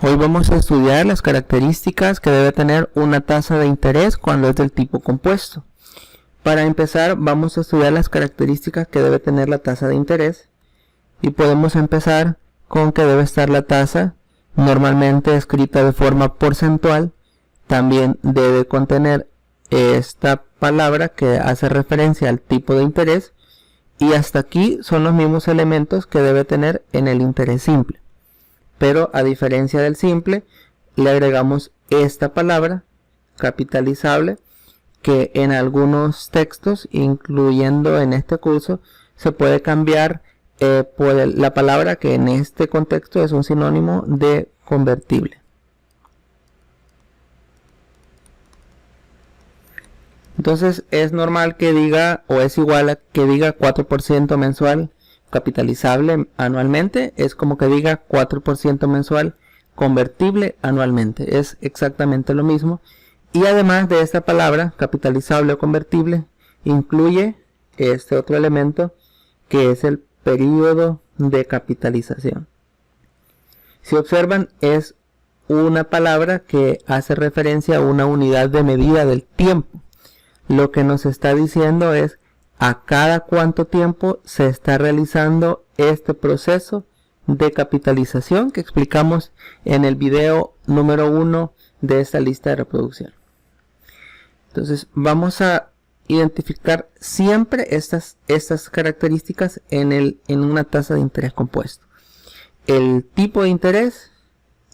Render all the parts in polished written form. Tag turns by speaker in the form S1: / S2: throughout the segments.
S1: Hoy vamos a estudiar las características que debe tener una tasa de interés cuando es del tipo compuesto. Para empezar, vamos a estudiar las características que debe tener la tasa de interés y podemos empezar con que debe estar la tasa normalmente escrita de forma porcentual. También debe contener esta palabra que hace referencia al tipo de interés, y hasta aquí son los mismos elementos que debe tener en el interés simple. Pero a diferencia del simple, le agregamos esta palabra capitalizable, que en algunos textos, incluyendo en este curso, se puede cambiar por la palabra que en este contexto es un sinónimo de convertible. Entonces es normal que diga, o es igual a que diga 4% mensual capitalizable anualmente. Es como que diga 4% mensual convertible anualmente. Es exactamente lo mismo. Y además de esta palabra capitalizable o convertible, incluye este otro elemento que es el periodo de capitalización. Si observan, es una palabra que hace referencia a una unidad de medida del tiempo. Lo que nos está diciendo es a cada cuánto tiempo se está realizando este proceso de capitalización que explicamos en el video número 1 de esta lista de reproducción. Entonces vamos a identificar siempre estas características en una tasa de interés compuesto: el tipo de interés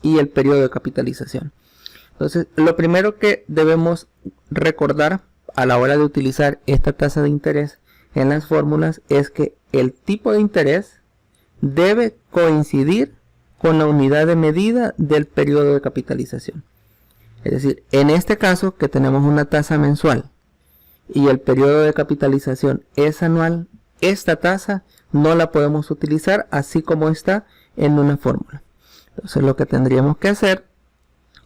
S1: y el periodo de capitalización. Entonces lo primero que debemos recordar a la hora de utilizar esta tasa de interés en las fórmulas es que el tipo de interés debe coincidir con la unidad de medida del periodo de capitalización. Es decir, en este caso que tenemos una tasa mensual y el periodo de capitalización es anual, esta tasa no la podemos utilizar así como está en una fórmula. Entonces lo que tendríamos que hacer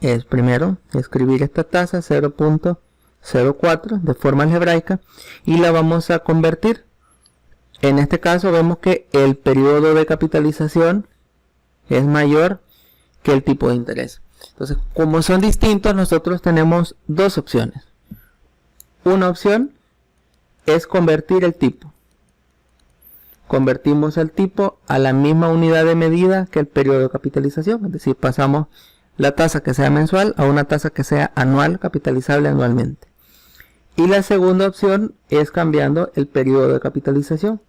S1: es primero escribir esta tasa 0.04 de forma algebraica y la vamos a convertir. En este caso vemos que el periodo de capitalización es mayor que el tipo de interés. Entonces, como son distintos, nosotros tenemos dos opciones. Una opción es convertir el tipo. Convertimos el tipo a la misma unidad de medida que el periodo de capitalización. Es decir, pasamos la tasa que sea mensual a una tasa que sea anual, capitalizable anualmente. Y la segunda opción es cambiando el periodo de capitalización.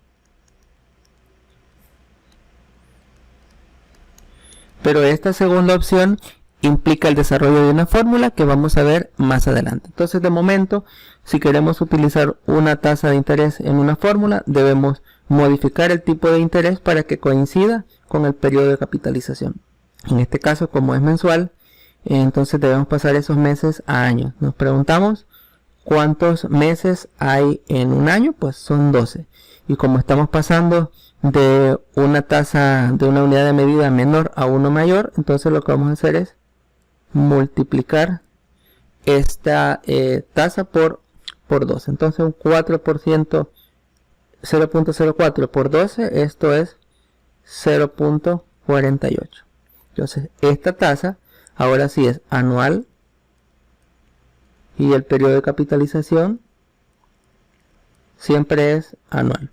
S1: Pero esta segunda opción implica el desarrollo de una fórmula que vamos a ver más adelante. Entonces, de momento, si queremos utilizar una tasa de interés en una fórmula, debemos modificar el tipo de interés para que coincida con el periodo de capitalización. En este caso, como es mensual, entonces debemos pasar esos meses a años. Nos preguntamos ¿cuántos meses hay en un año? Pues son 12. Y como estamos pasando de una tasa, de una unidad de medida menor a uno mayor, entonces lo que vamos a hacer es multiplicar esta tasa por 12. Entonces un 4%, 0.04 por 12, esto es 0.48. Entonces esta tasa ahora sí es anual y el periodo de capitalización siempre es anual.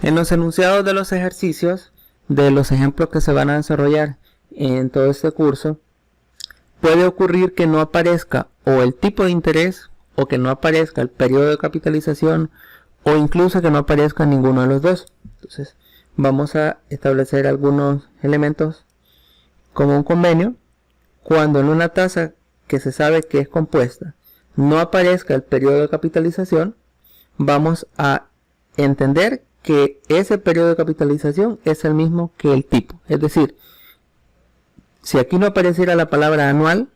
S1: En los enunciados de los ejercicios, de los ejemplos que se van a desarrollar en todo este curso, puede ocurrir que no aparezca o el tipo de interés, o que no aparezca el periodo de capitalización, o incluso que no aparezca ninguno de los dos. Entonces vamos a establecer algunos elementos como un convenio. Cuando en una tasa que se sabe que es compuesta no aparezca el periodo de capitalización, vamos a entender que ese periodo de capitalización es el mismo que el tipo. Es decir, si aquí no apareciera la palabra anual,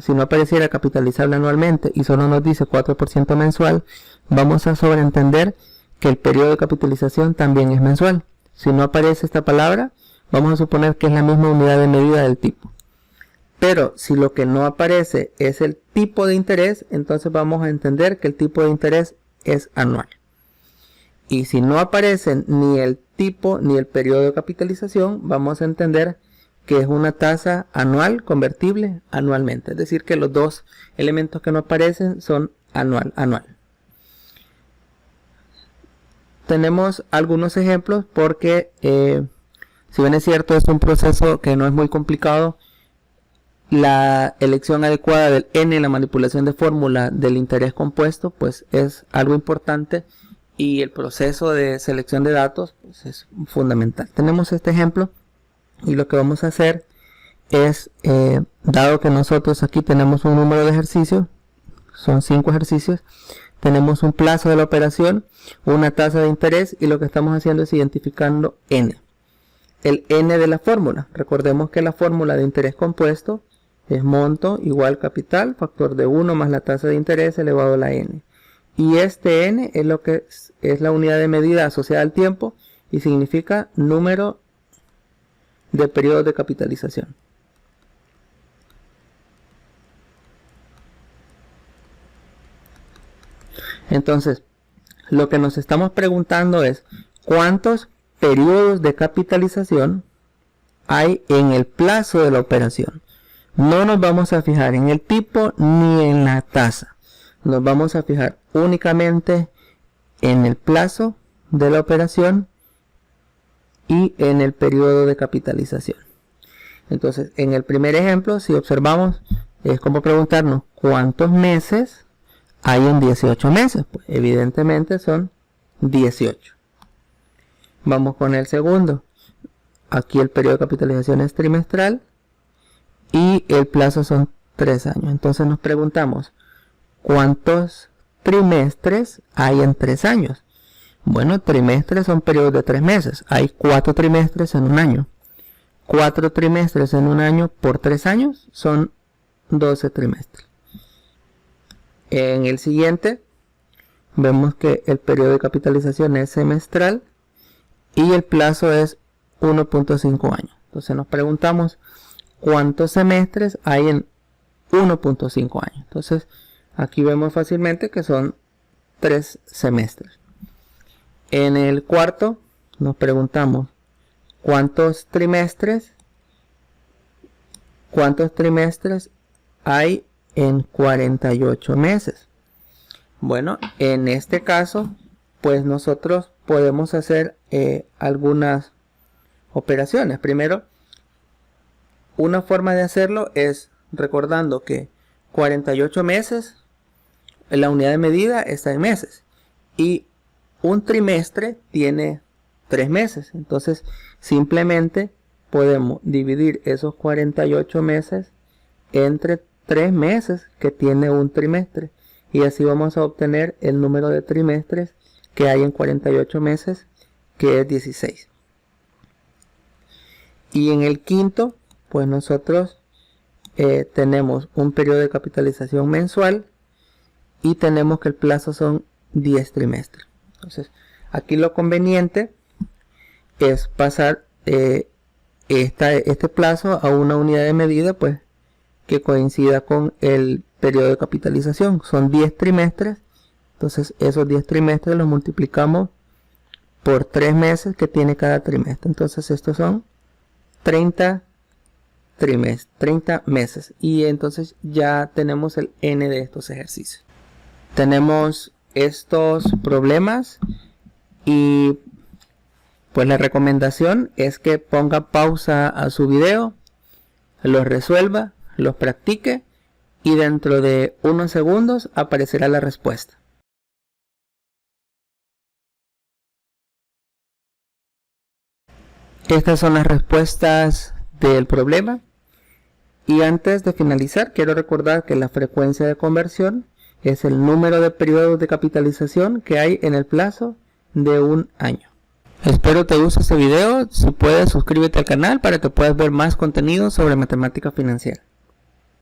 S1: si no apareciera capitalizable anualmente y solo nos dice 4% mensual, vamos a sobreentender que el periodo de capitalización también es mensual. Si no aparece esta palabra, vamos a suponer que es la misma unidad de medida del tipo. Pero si lo que no aparece es el tipo de interés, entonces vamos a entender que el tipo de interés es anual. Y si no aparecen ni el tipo ni el periodo de capitalización, vamos a entender que es una tasa anual convertible anualmente. Es decir, que los dos elementos que no aparecen son anual. Tenemos algunos ejemplos porque, si bien es cierto, es un proceso que no es muy complicado, la elección adecuada del n, la manipulación de fórmula del interés compuesto, pues es algo importante, y el proceso de selección de datos pues es fundamental. Tenemos este ejemplo y lo que vamos a hacer es, dado que nosotros aquí tenemos un número de ejercicios, son 5 ejercicios, tenemos un plazo de la operación, una tasa de interés, y lo que estamos haciendo es identificando n. El n de la fórmula, recordemos que la fórmula de interés compuesto es monto igual capital, factor de 1 más la tasa de interés elevado a la n. Y este n es lo que es la unidad de medida asociada al tiempo y significa número de periodos de capitalización. Entonces, lo que nos estamos preguntando es ¿cuántos periodos de capitalización hay en el plazo de la operación? No nos vamos a fijar en el tipo ni en la tasa. Nos vamos a fijar únicamente en el plazo de la operación y en el periodo de capitalización. Entonces, en el primer ejemplo, si observamos, es como preguntarnos ¿cuántos meses hay en 18 meses? Pues evidentemente son 18. Vamos con el segundo. Aquí el periodo de capitalización es trimestral y el plazo son 3 años. Entonces nos preguntamos ¿cuántos trimestres hay en 3 años? Bueno, trimestres son periodos de 3 meses. Hay 4 trimestres en un año. 4 trimestres en un año por 3 años son 12 trimestres. En el siguiente vemos que el periodo de capitalización es semestral y el plazo es 1.5 años. Entonces nos preguntamos ¿cuántos semestres hay en 1.5 años? Entonces aquí vemos fácilmente que son 3 semestres. En el cuarto nos preguntamos ¿cuántos trimestres hay en 48 meses? Bueno, en este caso pues nosotros podemos hacer algunas operaciones. Primero, una forma de hacerlo es recordando que 48 meses, la unidad de medida está en meses y un trimestre tiene 3 meses. Entonces simplemente podemos dividir esos 48 meses entre 3 meses que tiene un trimestre y así vamos a obtener el número de trimestres que hay en 48 meses, que es 16. Y en el quinto pues nosotros tenemos un periodo de capitalización mensual y tenemos que el plazo son 10 trimestres. Entonces aquí lo conveniente es pasar este plazo a una unidad de medida pues que coincida con el periodo de capitalización. Son 10 trimestres, entonces esos 10 trimestres los multiplicamos por 3 meses que tiene cada trimestre. Entonces estos son 30 meses y entonces ya tenemos el n de estos ejercicios. Tenemos estos problemas y pues la recomendación es que ponga pausa a su video, los resuelva, los practique y dentro de unos segundos aparecerá la respuesta. Estas son las respuestas del problema. Y antes de finalizar, quiero recordar que la frecuencia de conversión es el número de periodos de capitalización que hay en el plazo de un año. Espero te guste este video. Si puedes, suscríbete al canal para que puedas ver más contenido sobre matemática financiera.